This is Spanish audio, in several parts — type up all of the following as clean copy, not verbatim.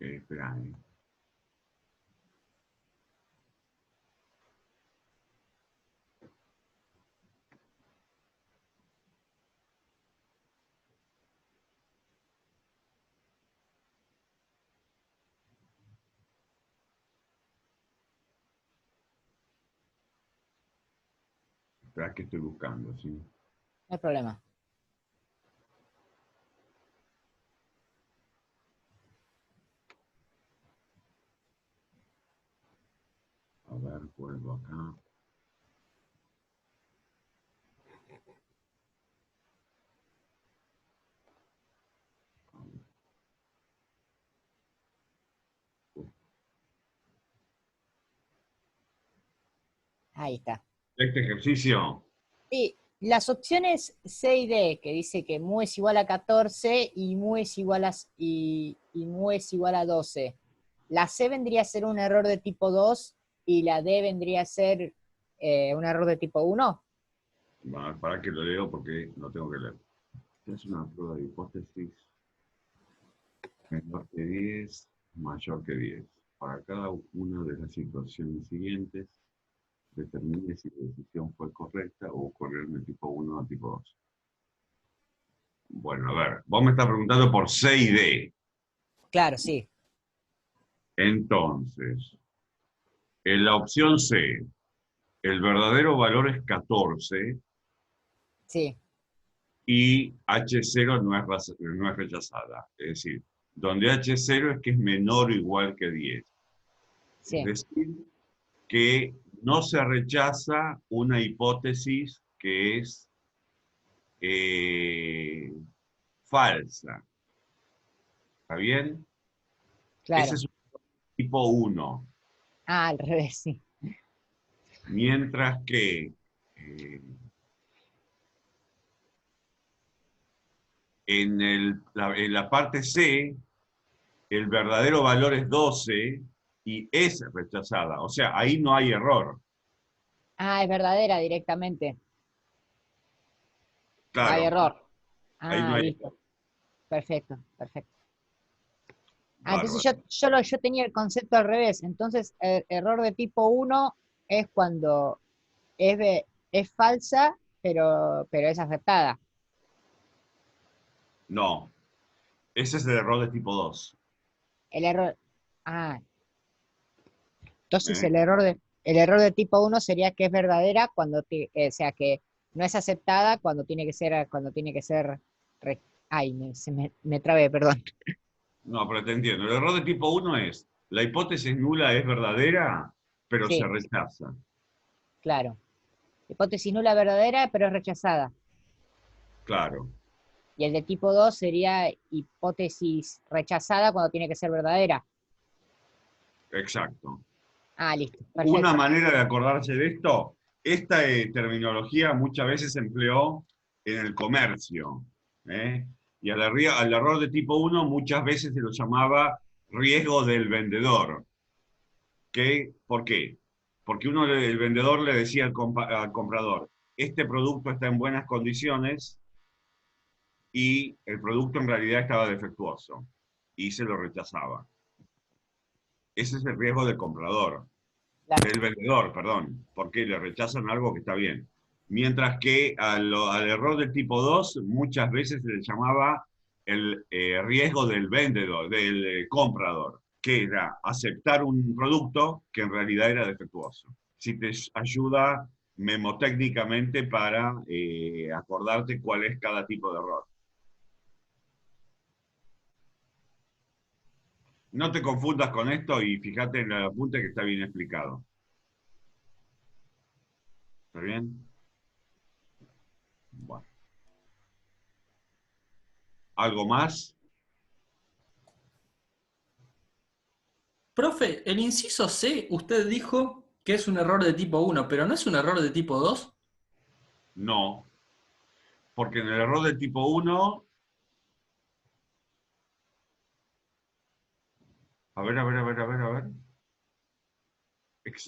Espera. Espera que estoy buscando, ¿sí? No hay problema. A ver, vuelvo acá. Ahí está. Este ejercicio, Sí, las opciones C y D, que dice que mu es igual a 14 y mu es igual y mu es igual a 12. La C vendría a ser un error de tipo 2 y la D vendría a ser un error de tipo 1. para que lo leo porque lo tengo que leer. Esta es una prueba de hipótesis menor que 10, mayor que 10. Para cada una de las situaciones siguientes, determine si la decisión fue correcta o ocurrió en el tipo 1 o tipo 2. Bueno, a ver, vos me estás preguntando por C y D. Claro, sí, Entonces, en la opción C, el verdadero valor es 14 sí, y H0 no es rechazada. Es decir, donde H0 es que es menor o igual que 10. Es sí. decir, que no se rechaza una hipótesis que es falsa. ¿Está bien? Ese Claro. es un tipo 1. Ah, al revés, sí. Mientras que en la parte C, el verdadero valor es 12 y es rechazada. O sea, ahí no hay error. Ah, es verdadera directamente. No hay Claro, error. ahí no Ah, hay listo. error. Perfecto, perfecto. Ah, entonces Bárbaro. yo tenía el concepto al revés. Entonces, el error de tipo 1 es cuando es falsa, pero es aceptada. No, ese es el error de tipo 2. El error. Ah, entonces ¿Eh? el error de tipo 1 sería que es verdadera o sea, que no es aceptada cuando tiene que ser. Ay, me trabé, perdón. No, pero te entiendo. El error de tipo 1 es, la hipótesis nula es verdadera, pero se Sí, rechaza. claro. Hipótesis nula verdadera, pero es rechazada. Claro, Y el de tipo 2 sería hipótesis rechazada cuando tiene que ser verdadera. exacto. Ah, listo, Una perfecto. manera de acordarse de esto, esta terminología muchas veces se empleó en el comercio. ¿Eh? Y al error de tipo 1 muchas veces se lo llamaba riesgo del vendedor. ¿Por qué? Porque el vendedor le decía al comprador, este producto está en buenas condiciones y el producto en realidad estaba defectuoso y se lo rechazaba. Ese es el riesgo del comprador, Claro. del vendedor, perdón, porque le rechazan algo que está bien. Mientras que al error del tipo 2 muchas veces se le llamaba el riesgo del vendedor, del comprador, que era aceptar un producto que en realidad era defectuoso. Si te ayuda memotécnicamente para acordarte cuál es cada tipo de error. No te confundas con esto y fíjate en el apunte que está bien explicado. ¿Está bien? Bueno. ¿Algo más? Profe, el inciso C, usted dijo que es un error de tipo 1, pero ¿no es un error de tipo 2? No, porque en el error del tipo 1, a ver.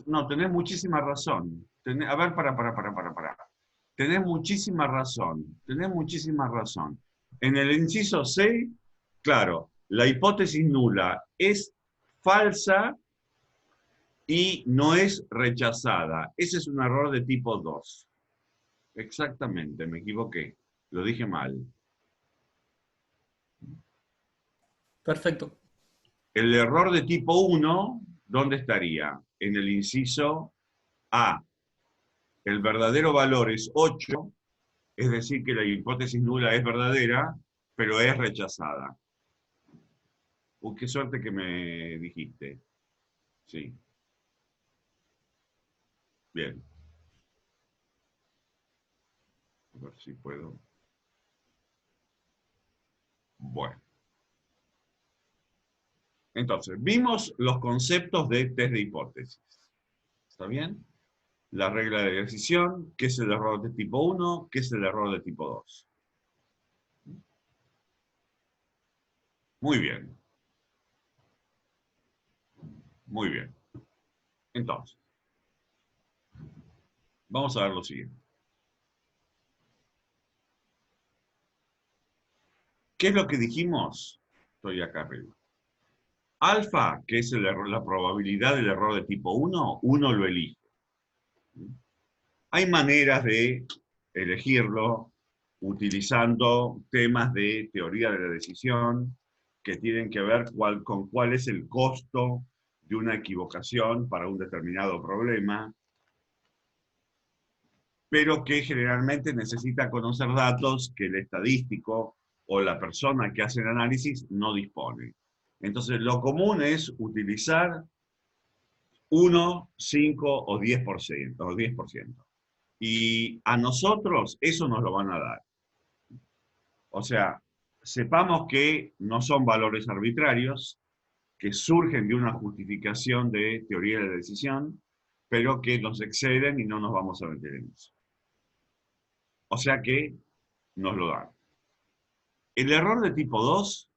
No, tenés muchísima razón. A ver, para. Tenés muchísima razón. En el inciso C, claro, La hipótesis nula es falsa y no es rechazada. Ese es un error de tipo 2. Exactamente, me equivoqué. Lo dije mal. Perfecto. El error de tipo 1, ¿dónde estaría? En el inciso A. El verdadero valor es 8, es decir, que la hipótesis nula es verdadera, pero es rechazada. Qué suerte que me dijiste. Sí, bien. A ver si puedo. Bueno. Entonces, vimos los conceptos de test de hipótesis. ¿Está bien? La regla de decisión, qué es el error de tipo 1, qué es el error de tipo 2. Muy bien, muy bien. Entonces, vamos a ver lo siguiente. ¿Qué es lo que dijimos? Estoy acá arriba. Alfa, que es la probabilidad del error de tipo 1, uno lo elige. Hay maneras de elegirlo utilizando temas de teoría de la decisión que tienen que ver con cuál es el costo de una equivocación para un determinado problema, pero que generalmente necesita conocer datos que el estadístico o la persona que hace el análisis no dispone. Entonces, lo común es utilizar 1, 5 o 10%, o 10%. Y a nosotros eso nos lo van a dar. O sea, sepamos que no son valores arbitrarios, que surgen de una justificación de teoría de la decisión, pero que nos exceden y no nos vamos a meter en eso. O sea que nos lo dan. El error de tipo 2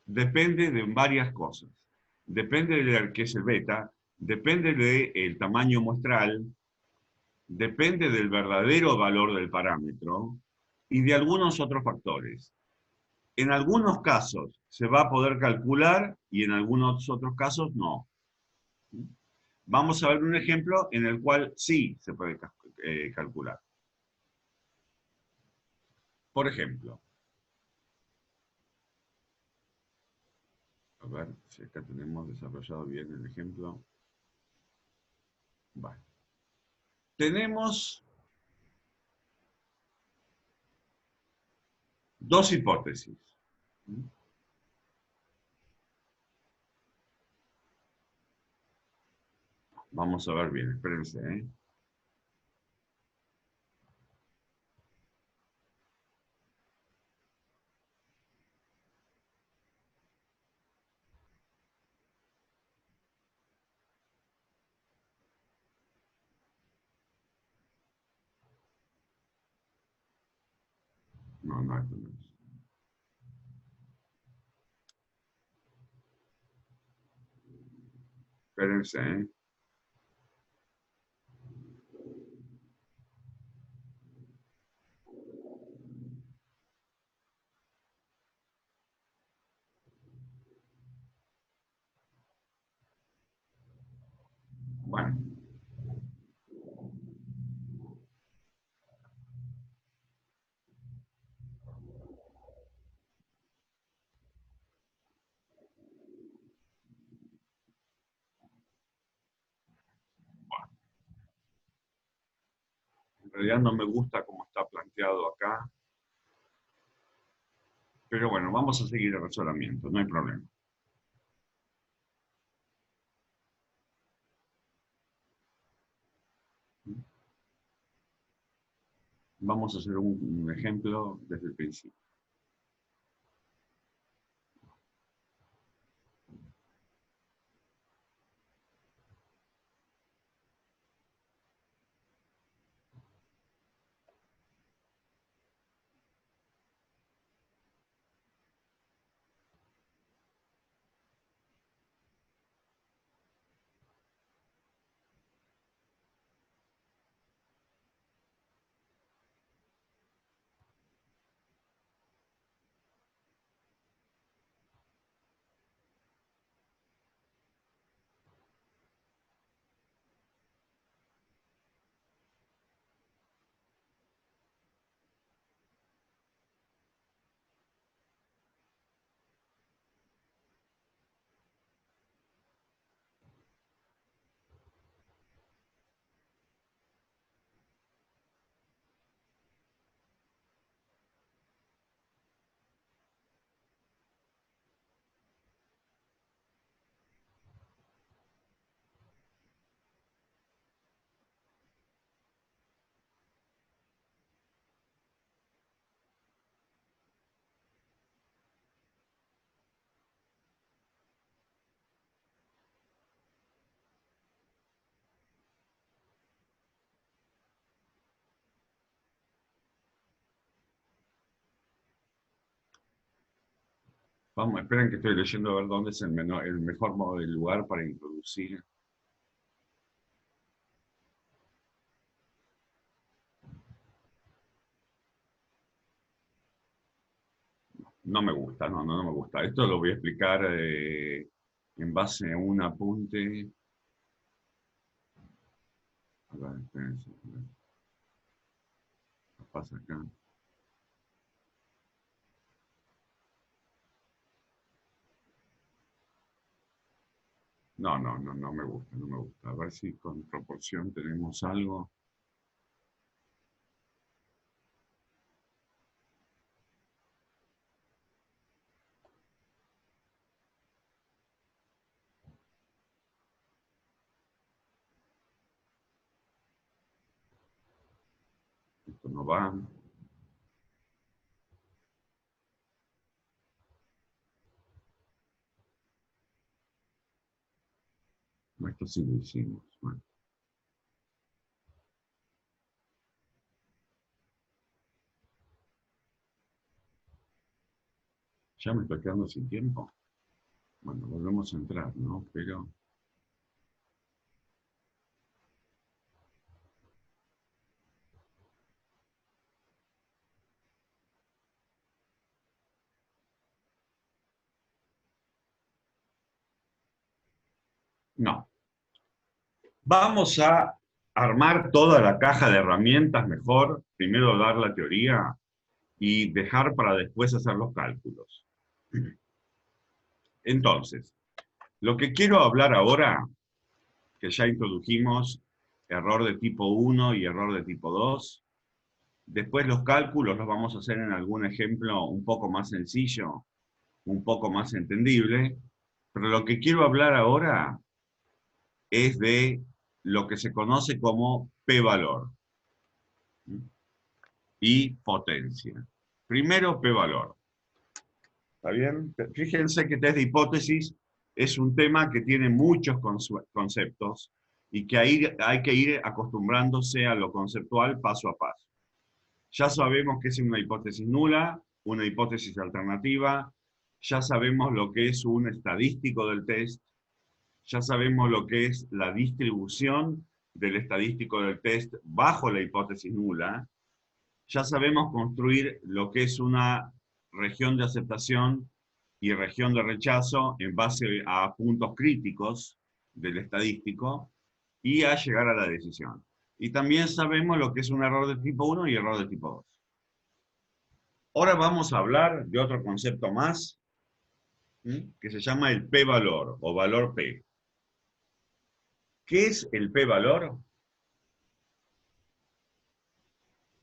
depende de varias cosas. Depende de qué es el beta, depende del tamaño muestral, depende del verdadero valor del parámetro y de algunos otros factores. En algunos casos se va a poder calcular y en algunos otros casos no. Vamos a ver un ejemplo en el cual sí se puede calcular. Por ejemplo, a ver si acá tenemos desarrollado bien el ejemplo. Vale. Tenemos dos hipótesis. Vamos a ver bien, espérense. No, no, esto no es. Espérense. Bueno, en realidad no me gusta cómo está planteado acá, pero bueno, vamos a seguir el razonamiento, no hay problema. Vamos a hacer un ejemplo desde el principio. Vamos, esperen que estoy leyendo a ver dónde es el mejor modo del lugar para introducir. No me gusta, no me gusta. Esto lo voy a explicar en base a un apunte. A ver, espérense, a ver. ¿Qué pasa acá? No me gusta, no me gusta. A ver si con proporción tenemos algo. Esto no va. No, esto sí lo hicimos. Bueno, ya me estoy quedando sin tiempo. Bueno, volvemos a entrar, ¿no? Pero no. Vamos a armar toda la caja de herramientas mejor. Primero dar la teoría y dejar para después hacer los cálculos. Entonces, lo que quiero hablar ahora, que ya introdujimos error de tipo 1 y error de tipo 2, después los cálculos los vamos a hacer en algún ejemplo un poco más sencillo, un poco más entendible, pero lo que quiero hablar ahora es de lo que se conoce como p-valor y potencia. Primero, p-valor. ¿Está bien? Fíjense que test de hipótesis es un tema que tiene muchos conceptos y que hay que ir acostumbrándose a lo conceptual paso a paso. Ya sabemos qué es una hipótesis nula, una hipótesis alternativa, ya sabemos lo que es un estadístico del test, ya sabemos lo que es la distribución del estadístico del test bajo la hipótesis nula, ya sabemos construir lo que es una región de aceptación y región de rechazo en base a puntos críticos del estadístico y a llegar a la decisión. Y también sabemos lo que es un error de tipo 1 y error de tipo 2. Ahora vamos a hablar de otro concepto más, que se llama el p-valor o valor p. ¿Qué es el p-valor?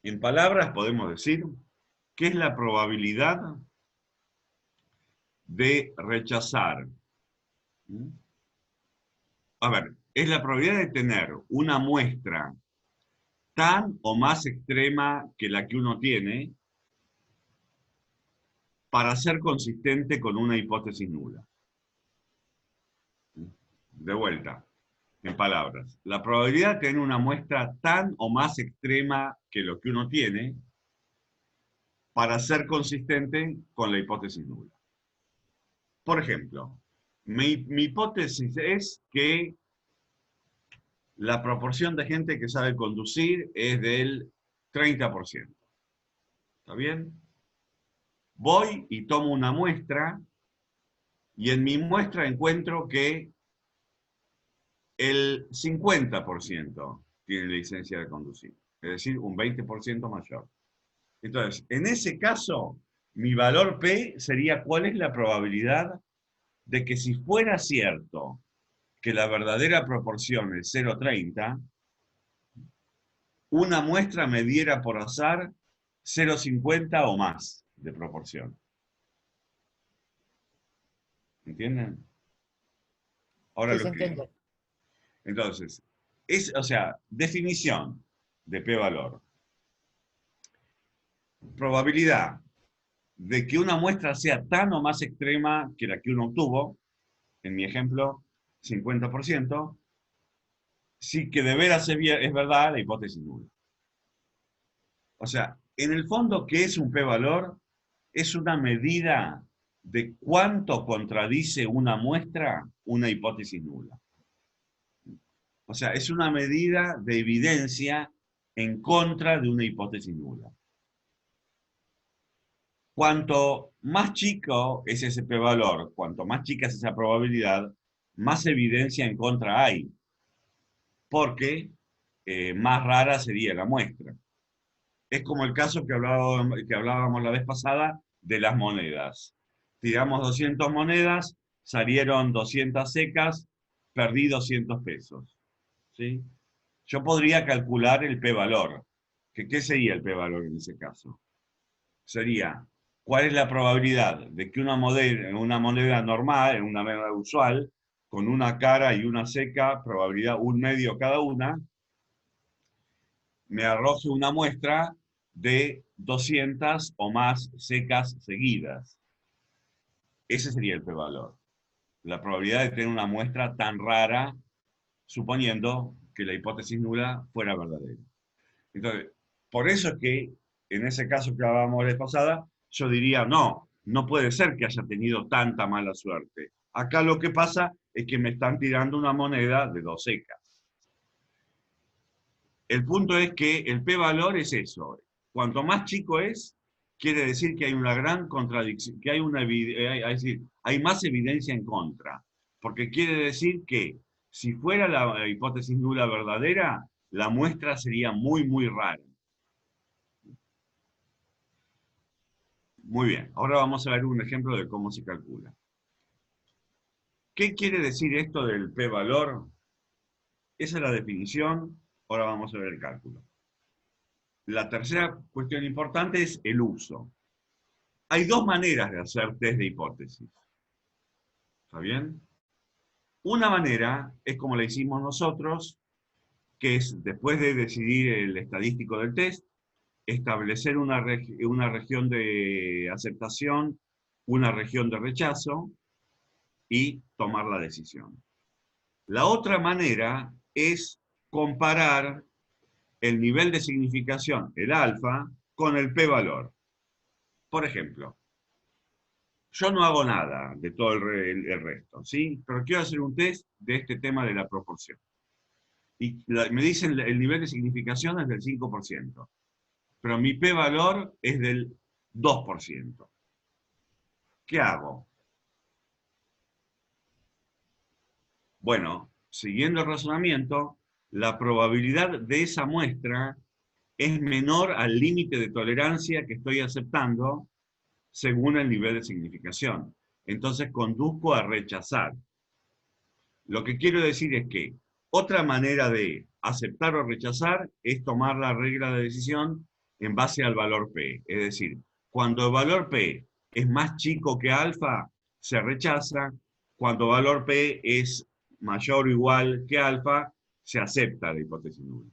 En palabras podemos decir que es la probabilidad de rechazar. A ver, es la probabilidad de tener una muestra tan o más extrema que la que uno tiene para ser consistente con una hipótesis nula. De vuelta, en palabras, la probabilidad de tener una muestra tan o más extrema que lo que uno tiene para ser consistente con la hipótesis nula. Por ejemplo, mi hipótesis es que la proporción de gente que sabe conducir es del 30%. ¿Está bien? Voy y tomo una muestra y en mi muestra encuentro que el 50% tiene licencia de conducir, es decir, un 20% mayor. Entonces, en ese caso, mi valor P sería cuál es la probabilidad de que si fuera cierto que la verdadera proporción es 0,30, una muestra me diera por azar 0,50 o más de proporción. ¿Entienden? Ahora Sí, lo se explico. entiende. Entonces, o sea, definición de p-valor. Probabilidad de que una muestra sea tan o más extrema que la que uno obtuvo, en mi ejemplo, 50%, sí que de veras es verdad la hipótesis nula. O sea, en el fondo, ¿qué es un p-valor? Es una medida de cuánto contradice una muestra una hipótesis nula. O sea, es una medida de evidencia en contra de una hipótesis nula. Cuanto más chico es ese p-valor, cuanto más chica es esa probabilidad, más evidencia en contra hay, porque más rara sería la muestra. Es como el caso que hablábamos la vez pasada de las monedas. Tiramos 200 monedas, salieron 200 secas, perdí 200 pesos. ¿Sí? Yo podría calcular el p-valor. ¿Qué sería el p-valor en ese caso? Sería, ¿cuál es la probabilidad de que una moneda normal, una moneda usual, con una cara y una seca, probabilidad un medio cada una, me arroje una muestra de 200 o más secas seguidas? Ese sería el p-valor. La probabilidad de tener una muestra tan rara, suponiendo que la hipótesis nula fuera verdadera. Entonces, por eso es que en ese caso que hablábamos la vez pasada, yo diría, no, no puede ser que haya tenido tanta mala suerte. Acá lo que pasa es que me están tirando una moneda de dos secas. El punto es que el p-valor es eso. Cuanto más chico es, quiere decir que hay una gran contradicción, que hay es decir, hay más evidencia en contra. Porque quiere decir que si fuera la hipótesis nula verdadera, la muestra sería muy, muy rara. Muy bien, ahora vamos a ver un ejemplo de cómo se calcula. ¿Qué quiere decir esto del p-valor? Esa es la definición, ahora vamos a ver el cálculo. La tercera cuestión importante es el uso. Hay dos maneras de hacer test de hipótesis. ¿Está bien? Una manera es como la hicimos nosotros, que es después de decidir el estadístico del test, establecer una región de aceptación, una región de rechazo y tomar la decisión. La otra manera es comparar el nivel de significación, el alfa, con el p-valor. Por ejemplo, yo no hago nada de todo el resto, ¿sí? Pero quiero hacer un test de este tema de la proporción. Y me dicen el nivel de significación es del 5%, pero mi p-valor es del 2%. ¿Qué hago? Bueno, siguiendo el razonamiento, la probabilidad de esa muestra es menor al límite de tolerancia que estoy aceptando según el nivel de significación. Entonces conduzco a rechazar. Lo que quiero decir es que otra manera de aceptar o rechazar es tomar la regla de decisión en base al valor P. Es decir, cuando el valor P es más chico que alfa, se rechaza. Cuando el valor P es mayor o igual que alfa, se acepta la hipótesis nula.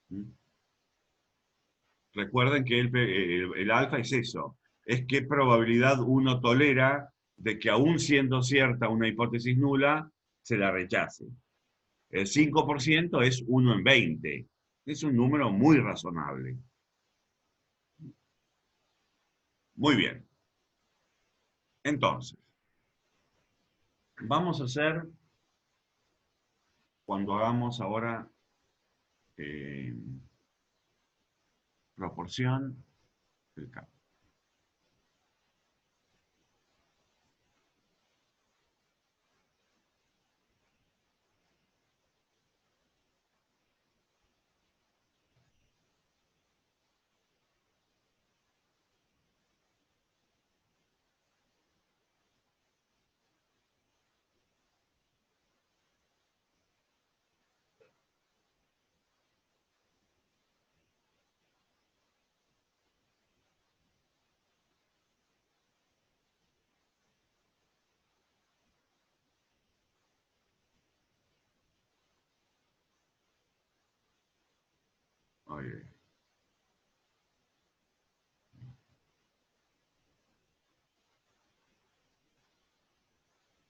¿Mm? Recuerden que el alfa es eso, es qué probabilidad uno tolera de que aún siendo cierta una hipótesis nula, se la rechace. El 5% es 1 en 20. Es un número muy razonable. Muy bien. Entonces, vamos a hacer, cuando hagamos ahora eh, proporción del campo. Ay,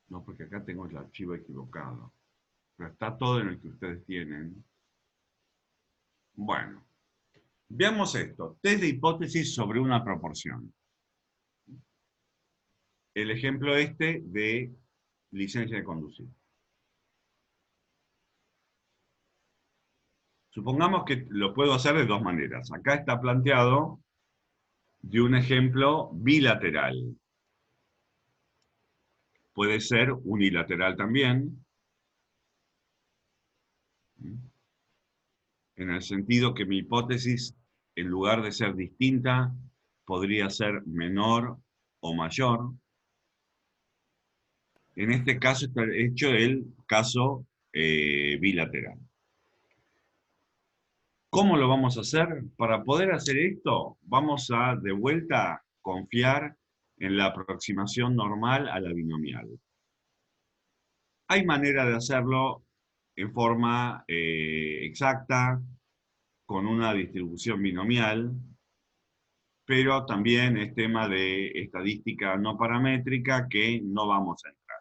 no, porque acá tengo el archivo equivocado. Pero está todo en el que ustedes tienen. Bueno, Veamos esto, test de hipótesis sobre una proporción. El ejemplo este de licencia de conducir. Supongamos que lo puedo hacer de dos maneras. Acá está planteado de un ejemplo bilateral. Puede ser unilateral también, en el sentido que mi hipótesis, en lugar de ser distinta, podría ser menor o mayor. En este caso está hecho el caso bilateral. ¿Cómo lo vamos a hacer? Para poder hacer esto, vamos a, de vuelta, confiar en la aproximación normal a la binomial. Hay manera de hacerlo en forma exacta, con una distribución binomial, pero también es tema de estadística no paramétrica que no vamos a entrar.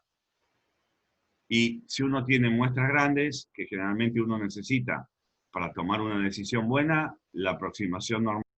Y si uno tiene muestras grandes, que generalmente uno necesita para tomar una decisión buena, la aproximación normal